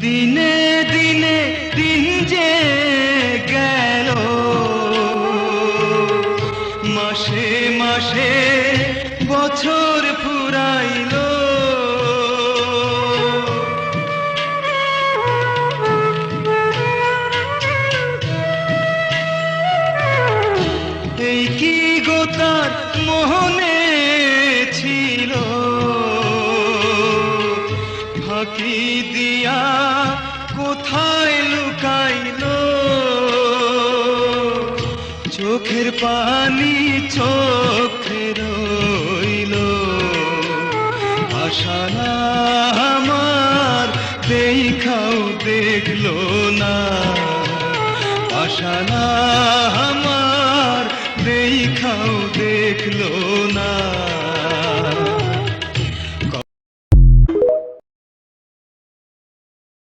দিনে দিনে দিন যে গেল, মাসে মাসে বছর ফুরাইল। এই কি গো তার মোহনে ছিল, ফাঁকি দিয়া কোথায় লুকাইল। চোখের পানি চোখে রইল, আশা না আমার দেখাও দেখলো না, আশা না আমার দেখাও দেখলো